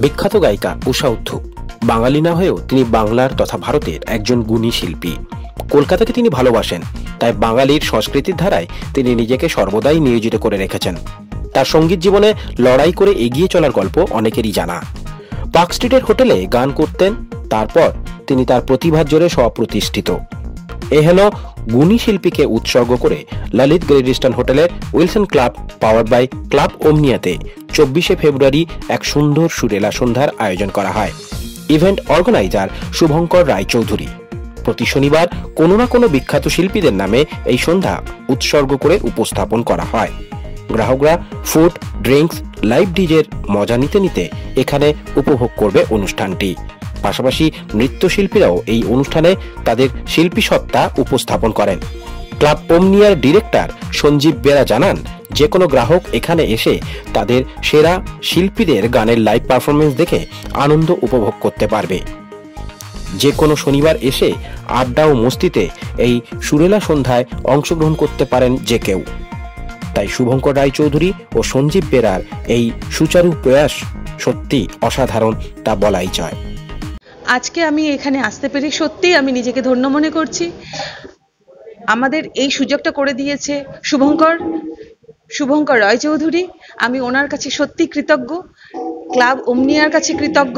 বিখ্যাত গায়িকা ঊষা উত্থুপ বাঙালি না হয়েও তিনি বাংলার তথা ভারতের একজন গুণী শিল্পী। কলকাতাকে তিনি ভালোবাসেন, তাই বাঙালির সংস্কৃতির ধারায় তিনি নিজেকে সর্বদাই নিয়োজিত করে রেখেছেন। তার সঙ্গীত জীবনে লড়াই করে এগিয়ে চলার গল্প অনেকেরই জানা। পার্ক স্ট্রিটের হোটেলে গান করতেন, তারপর তিনি তার প্রতিভার জোরে স্বপ্রতিষ্ঠিত। এ হল গুণী শিল্পীকে উৎসর্গ করে ললিত গ্রেডিস্টন হোটেলের Wilson club power by club ওমনিয়াতে 24শে ফেব্রুয়ারি এক সুন্দর সুরেলা সন্ধ্যার আয়োজন করা হয়। Event organiser Shubhankar Roychowdhury. প্রতি শনিবার কোনো না কোনো বিখ্যাত শিল্পীদের নামে এই সন্ধ্যা উৎসর্গ করে উপস্থাপন করা হয়। গ্রাহকরা ফুড, ড্রিঙ্কস, লাইভ ডিজের মজা নিতে নিতে এখানে উপভোগ করবে অনুষ্ঠানটি। পাশাপাশি নৃত্যশিল্পীরাও এই অনুষ্ঠানে তাদের শিল্পী সত্তা উপস্থাপন করেন। ক্লাব ওমনিয়ার ডিরেক্টর সঞ্জীব বেরা জানান, যে কোনো গ্রাহক এখানে এসে তাদের সেরা শিল্পীদের গানের লাইভ পারফরমেন্স দেখে আনন্দ উপভোগ করতে পারবে। যে কোনো শনিবার এসে আড্ডা ও মস্তিতে এই সুরেলা সন্ধ্যায় অংশগ্রহণ করতে পারেন যে কেউ। তাই শুভঙ্কর রায়চৌধুরী ও সঞ্জীব বেরার এই সুচারু প্রয়াস সত্যি অসাধারণ, তা বলাই যায়। আজকে আমি এখানে আসতে পেরে সত্যি আমি নিজেকে ধন্য মনে করছি। আমাদের এই সুযোগটা করে দিয়েছে শুভঙ্কর রায়চৌধুরী। আমি ওনার কাছে সত্যি কৃতজ্ঞ, ক্লাব ওমনিয়ার কাছে কৃতজ্ঞ।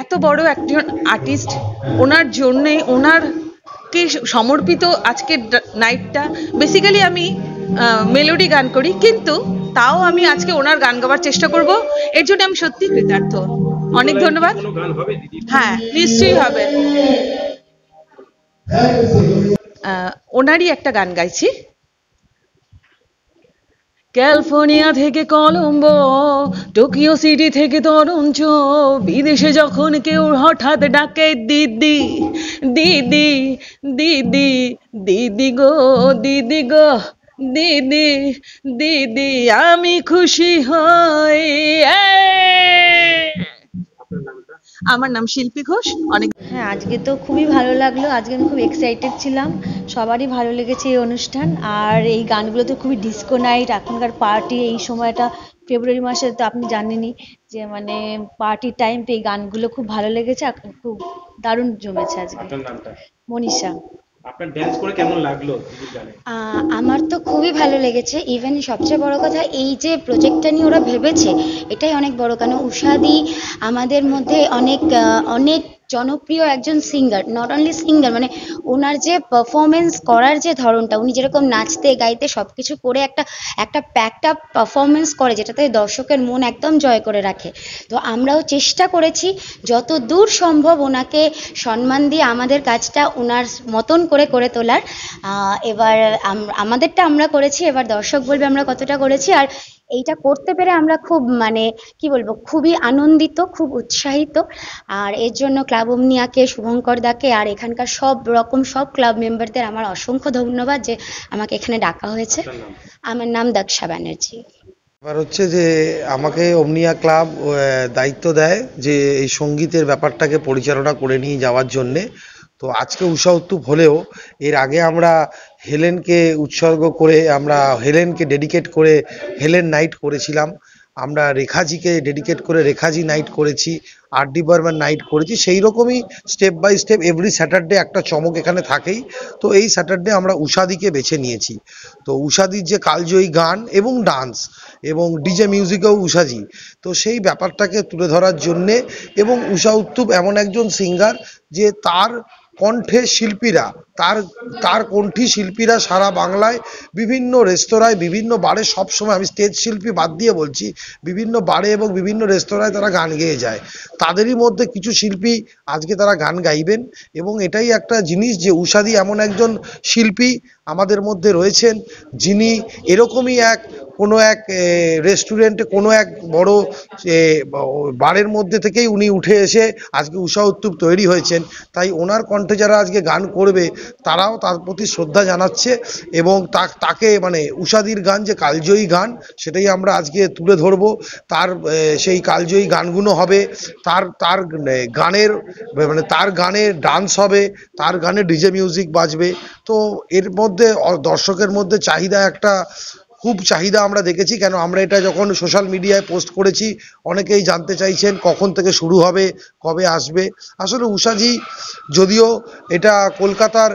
এত বড় একজন আর্টিস্ট, ওনার জন্যে ওনারকে সমর্পিত আজকের নাইটটা। বেসিক্যালি আমি মেলোডি গান করি, কিন্তু তাও আমি আজকে ওনার গান গাওয়ার চেষ্টা করব। এর জন্য আমি সত্যি কৃতার্থ। অনেক ধন্যবাদ। হ্যাঁ, নিশ্চয়ই হবে। ওনারই একটা গান গাইছি। ক্যালিফোর্নিয়া থেকে কলম্বো, টোকিও সিটি থেকে টরন্টো, বিদেশে যখন কেউ হঠাৎ ডাকে দিদি দিদি দিদি, দিদি গো দিদি গো দিদি দিদি, আমি খুশি হই। আমার নাম শিল্পী ঘোষ। হ্যাঁ, আজকে তো খুবই ভালো লাগলো। আজকে আমি খুব এক্সাইটেড ছিলাম, সবারই ভালো লেগেছে এই অনুষ্ঠান। আর এই গানগুলো তো খুবই ডিস্কো নাইট, এখনকার পার্টি। এই সময়টা ফেব্রুয়ারি মাসে তো আপনি জানেনই যে মানে পার্টি টাইম। তো এই গানগুলো খুব ভালো লেগেছে, খুব দারুণ জমেছে আজকে। মনীষা। আপনার ড্যান্স করে কেমন লাগলো? আমার তো খুবই ভালো লেগেছে। ইভেন সবচেয়ে বড় কথা, এই যে প্রজেক্টটা নিয়ে ওরা ভেবেছে, এটাই অনেক বড়। কেন ঊষাদি আমাদের মধ্যে অনেক জনপ্রিয় একজন সিঙ্গার। নট অনলি সিঙ্গার, মানে ওনার যে পারফরমেন্স করার যে ধরনটা, উনি যেরকম নাচতে গাইতে সবকিছু করে একটা প্যাকড আপ পারফরমেন্স করে, যেটাতে দর্শকের মন একদম জয় করে রাখে। তো আমরাও চেষ্টা করেছি যত দূর সম্ভব ওনাকে সম্মান দিয়ে আমাদের কাজটা ওনার মতন করে তোলার। এবার আমাদেরটা আমরা করেছি, এবার দর্শক বলবে আমরা কতটা করেছি। আর এইটা করতে পেরে আমরা খুব মানে কি বলবো, খুবই আনন্দিত, খুব উৎসাহিত। আর এর জন্য ক্লাব ওমনিয়াকে, শুভঙ্কর দাকে আর এখানকার সব ক্লাব মেম্বারদের আমার অসংখ্য ধন্যবাদ যে আমাকে এখানে ডাকা হয়েছে। আমার নাম দক্ষা ব্যানার্জি। এবার হচ্ছে যে আমাকে ওমনিয়া ক্লাব দায়িত্ব দেয় যে এই সঙ্গীতের ব্যাপারটাকে পরিচালনা করে নিয়ে যাওয়ার জন্যে। তো আজকে ঊষা উত্থুপ হলেও এর আগে আমরা হেলেনকে উৎসর্গ করে, আমরা হেলেনকে ডেডিকেট করে হেলেন নাইট করেছিলাম। আমরা রেখাজিকে ডেডিকেট করে রেখাজি নাইট করেছি, আর.ডি. বর্মন নাইট করেছি। সেই রকমই step by step every Saturday একটা চমক এখানে থাকেই। তো এই স্যাটারডে আমরা ঊষাদিকে বেছে নিয়েছি। তো ঊষাদির যে কালজয়ী গান এবং ডান্স এবং ডিজে মিউজিকেও ঊষাজি, তো সেই ব্যাপারটাকে তুলে ধরার জন্যে। এবং ঊষা উত্থুপ এমন একজন সিঙ্গার যে তার কণ্ঠে শিল্পীরা, তার কণ্ঠী শিল্পীরা সারা বাংলায় বিভিন্ন রেস্তোরাঁয়, বিভিন্ন বারে, সবসময়, আমি স্টেজ শিল্পী বাদ দিয়ে বলছি, বিভিন্ন বারে এবং বিভিন্ন রেস্তোরাঁয় তারা গান গেয়ে যায়। তাদেরই মধ্যে কিছু শিল্পী আজকে তারা গান গাইবেন। এবং এটাই একটা জিনিস যে ঊষাদি এমন একজন শিল্পী আমাদের মধ্যে রয়েছেন, যিনি এরকমই কোনো এক রেস্টুরেন্টে, কোনো এক বড় বারের মধ্যে থেকেই উনি উঠে এসে আজকে ঊষা উত্থুপ তৈরি হয়েছেন। তাই ওনার কণ্ঠে যারা আজকে গান করবে তারাও তার প্রতি শ্রদ্ধা জানাচ্ছে। এবং তাকে মানে ঊষাদির গান যে কালজয়ী গান, সেটাই আমরা আজকে তুলে ধরবো। তার সেই কালজয়ী গানগুলো হবে, তার গানের মানে তার গানে ডান্স হবে, তার গানে ডিজে মিউজিক বাজবে। তো এর মধ্যে দর্শকের মধ্যে চাহিদা একটা খুব চাহিদা আমরা দেখেছি, কেন আমরা এটা যখন সোশ্যাল মিডিয়ায় পোস্ট করেছি অনেকেই জানতে চাইছেন কখন থেকে শুরু হবে, কবে আসবে। আসলে উষাজি যদিও এটা কলকাতার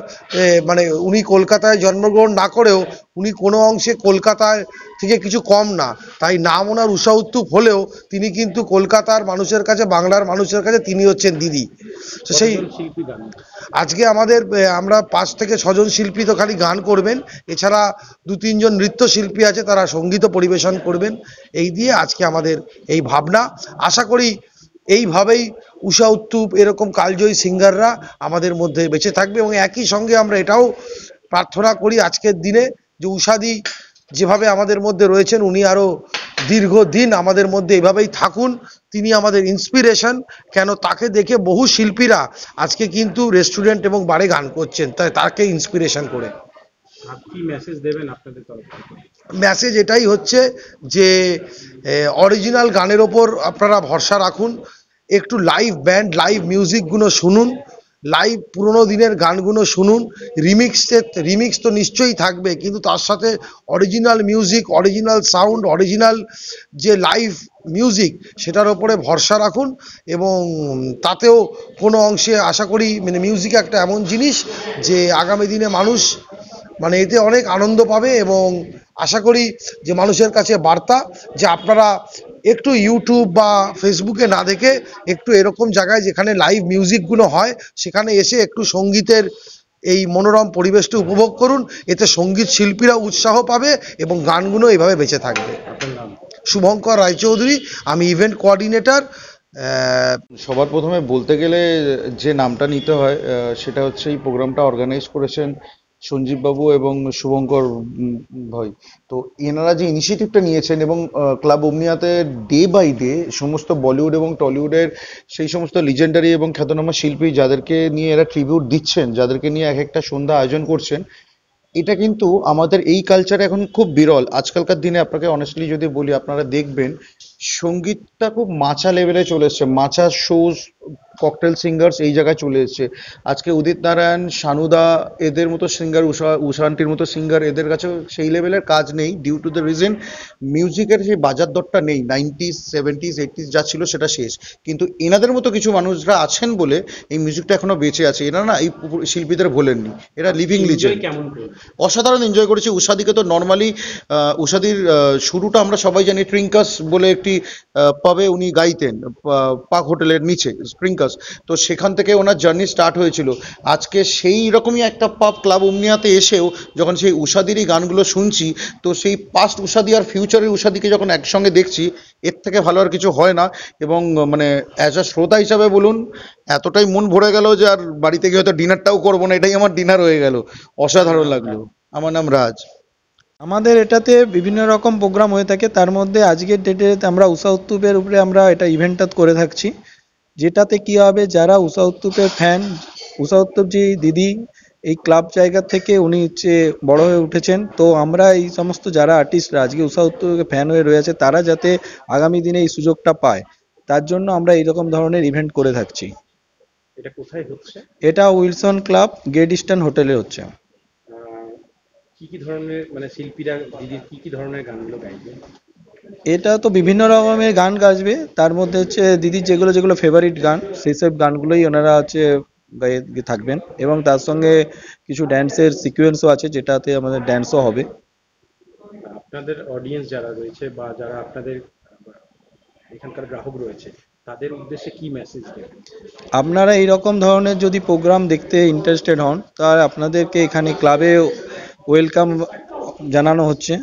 মানে উনি কলকাতায় জন্মগ্রহণ না করেও উনি কোনো অংশে কলকাতায় থেকে কিছু কম না, তাই নাম ওনার উষা উত্তুপ হলেও তিনি কিন্তু কলকাতার মানুষের কাছে, বাংলার মানুষের কাছে তিনি হচ্ছেন দিদি। তো সেই আজকে আমরা 5 থেকে 6 জন শিল্পী তো খালি গান করবেন, এছাড়া 2-3 জন নৃত্যশিল্পী আছে, তারা সঙ্গীত পরিবেশন করবেন। এই দিয়ে আজকে আমাদের এই ভাবনা। আশা করি এইভাবেই উষা উত্তুপ এরকম কালজয়ী সিঙ্গাররা আমাদের মধ্যে বেঁচে থাকবে, এবং একই সঙ্গে আমরা এটাও প্রার্থনা করি আজকের দিনে যে উষাদি যেভাবে আমাদের মধ্যে রয়েছেন উনি আরো দীর্ঘদিন আমাদের মধ্যে এভাবেই থাকুন। তিনি আমাদের ইন্সপিরেশন, কেন তাকে দেখে বহু শিল্পীরা আজকে কিন্তু রেস্টুরেন্ট এবং বারে গান করছেন, তাই তাকে ইন্সপিরেশন করে। কি মেসেজ দেবেন আপনাদের তরফ থেকে? মেসেজ এটাই হচ্ছে যে অরিজিনাল গানের ওপর আপনারা ভরসা রাখুন, একটু লাইভ ব্যান্ড, লাইভ মিউজিকগুলো শুনুন, লাইভ পুরোনো দিনের গানগুলো শুনুন। রিমিক্স তো নিশ্চয়ই থাকবে, কিন্তু তার সাথে original music, original sound, original যে লাইভ মিউজিক সেটার ওপরে ভরসা রাখুন, এবং তাতেও কোনো অংশে আশা করি মানে মিউজিক একটা এমন জিনিস যে আগামী দিনে মানুষ মানে এতে অনেক আনন্দ পাবে। এবং আশা করি যে মানুষের কাছে বার্তা যে আপনারা একটু ইউটিউব বা ফেসবুকে না দেখে একটু এরকম জায়গায় যেখানে লাইভ মিউজিকগুলো হয় সেখানে এসে একটু সঙ্গীতের এই মনোরম পরিবেশটা উপভোগ করুন। এতে সঙ্গীত শিল্পীরা উৎসাহ পাবে এবং গানগুলো এভাবে বেঁচে থাকবে। শুভঙ্কর রায়চৌধুরী, আমি ইভেন্ট কোঅর্ডিনেটর। সবার প্রথমে বলতে গেলে যে নামটা নিতে হয় সেটা হচ্ছে এই প্রোগ্রামটা অর্গানাইজ করেছেন সঞ্জীব বাবু এবং শুভঙ্কর ভাই। তো এনারা যে ইনিশিয়েটিভটা নিয়েছেন এবং ক্লাব ওমনিয়াতে ডে বাই ডে সমস্ত বলিউড এবং টলিউডের সেই সমস্ত লিজেন্ডারি এবং খ্যাতনামা শিল্পী যাদেরকে নিয়ে এরা ট্রিবিউট দিচ্ছেন, যাদেরকে নিয়ে এক একটা সন্ধ্যা আয়োজন করছেন, এটা কিন্তু আমাদের এই কালচারে এখন খুব বিরল। আজকালকার দিনে আপনাকে অনেস্টলি যদি বলি, আপনারা দেখবেন সঙ্গীতটা খুব মাচা লেভেলে চলে এসছে, মাচা শোজ, ককটেল সিঙ্গার্স এই জায়গায় চলে এসছে। আজকে উদিত নারায়ণ, শানুদা এদের মতো সিঙ্গার, উষা আন্টির মতো সিঙ্গার, এদের কাছে সেই লেভেলের কাজ নেই, ডিউ টু দ্য রিজন মিউজিকের সেই বাজার দরটা নেই। 90s, 70s, 80s যা ছিল সেটা শেষ, কিন্তু এনাদের মতো কিছু মানুষরা আছেন বলে এই মিউজিকটা এখনো বেঁচে আছে। এনারা না এই শিল্পীদের ভোলেননি, এরা লিভিং লিজেন্ড। অসাধারণ এনজয় করেছি। উষাদিকে তো নর্মালি উষাদির শুরুটা আমরা সবাই জানি ট্রিঙ্কাস বলে একটি পাবে উনি গাইতেন, পাক হোটেলের নিচে ট্রিঙ্কাস। তো সেখান থেকে ওনার জার্নি স্টার্ট হয়েছিল। আজকে সেই রকমই একটা পাব ক্লাব ওমনিয়াতে এসেও যখন সেই উষাদিরই গানগুলো শুনছি, তো সেই পাস্ট উষাদি আর ফিউচারের উষাদিকে যখন একসঙ্গে দেখছি, এর থেকে ভালো আর কিছু হয় না। এবং মানে অ্যাজ আ শ্রোতা হিসাবে বলুন, এতটাই মন ভরে গেল যে আর বাড়িতে গিয়ে হয়তো ডিনারটাও করবো না, এটাই আমার ডিনার হয়ে গেল। অসাধারণ লাগলো। আমার নাম রাজ। আমাদের এটাতে বিভিন্ন রকম প্রোগ্রাম হয়ে থাকে, তার মধ্যে আজকের ডেটে আমরা উষা উত্তুপের উপরে আমরা এটা ইভেন্টটা করে থাকছি, যেটাতে কি হবে, যারা উষা উত্তুপের ফ্যান, উষা উত্তুপ জি দিদি এই ক্লাব জায়গা থেকে উনি হচ্ছে বড় হয়ে উঠেছেন, তো আমরা এই সমস্ত যারা আর্টিস্টরা আজকে উষা উত্তুপের ফ্যান হয়ে রয়েছে তারা যাতে আগামী দিনে এই সুযোগটা পায়, তার জন্য আমরা এইরকম ধরনের ইভেন্ট করে থাকছি। এটা কোথায় হচ্ছে? এটা উইলসন ক্লাব, গ্রেট ইস্টার্ন হোটেলে হচ্ছে। কি ধরনের মানে শিল্পীরা দিদির কি ধরনের গানগুলো গাইবে? এটা তো বিভিন্ন রকমের গান গাইবে, তার মধ্যে হচ্ছে দিদির যেগুলো ফেভারিট গান সেই সব গানগুলোই ওনারা হচ্ছে গাইতে থাকবেন, এবং তার সঙ্গে কিছু ড্যান্সের সিকোয়েন্সও আছে যেটাতে আমাদের ড্যান্সও হবে। আপনাদের অডিয়েন্স যারা রয়েছে বা যারা আপনাদের এখানকার গ্রাহক রয়েছে তাদের উদ্দেশ্যে কি মেসেজ দেবেন? আপনারা এইরকম ধরনের যদি প্রোগ্রাম দেখতে ইন্টারেস্টেড হন তাহলে আপনাদেরকে এখানে ক্লাবে ওয়েলকাম জানানো হচ্ছে।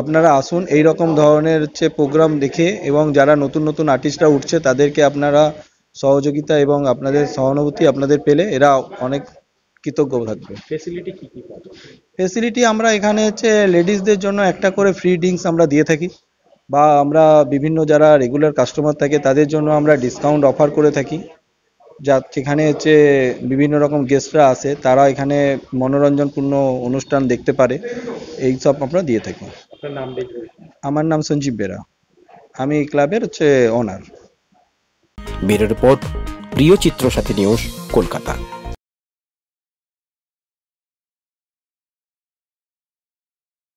আপনারা আসুন, এই রকম ধরনের হচ্ছে প্রোগ্রাম দেখে, এবং যারা নতুন নতুন আর্টিস্টরা উঠছে তাদেরকে আপনারা সহযোগিতা এবং আপনাদের সহানুভূতি আপনাদের পেলে এরা অনেক কৃতজ্ঞ থাকবে। ফ্যাসিলিটি কি পাবে? ফ্যাসিলিটি আমরা এখানে হচ্ছে লেডিসদের জন্য একটা করে ফ্রি ড্রিঙ্কস আমরা দিয়ে থাকি, বা আমরা বিভিন্ন যারা রেগুলার কাস্টমার থাকে তাদের জন্য আমরা ডিসকাউন্ট অফার করে থাকি, যেখানে হচ্ছে বিভিন্ন রকম গেস্টরা আসে, তারা এখানে মনোরঞ্জনপূর্ণ অনুষ্ঠান দেখতে পারে, এই সব আমরা দিয়ে থাকি। আপনার নাম? আমার নাম সঞ্জীব বেরা, আমি এই ক্লাবের হচ্ছে ওনার। ব্যুরো রিপোর্ট, প্রিয় চিত্র সাথী নিউজ, কলকাতা।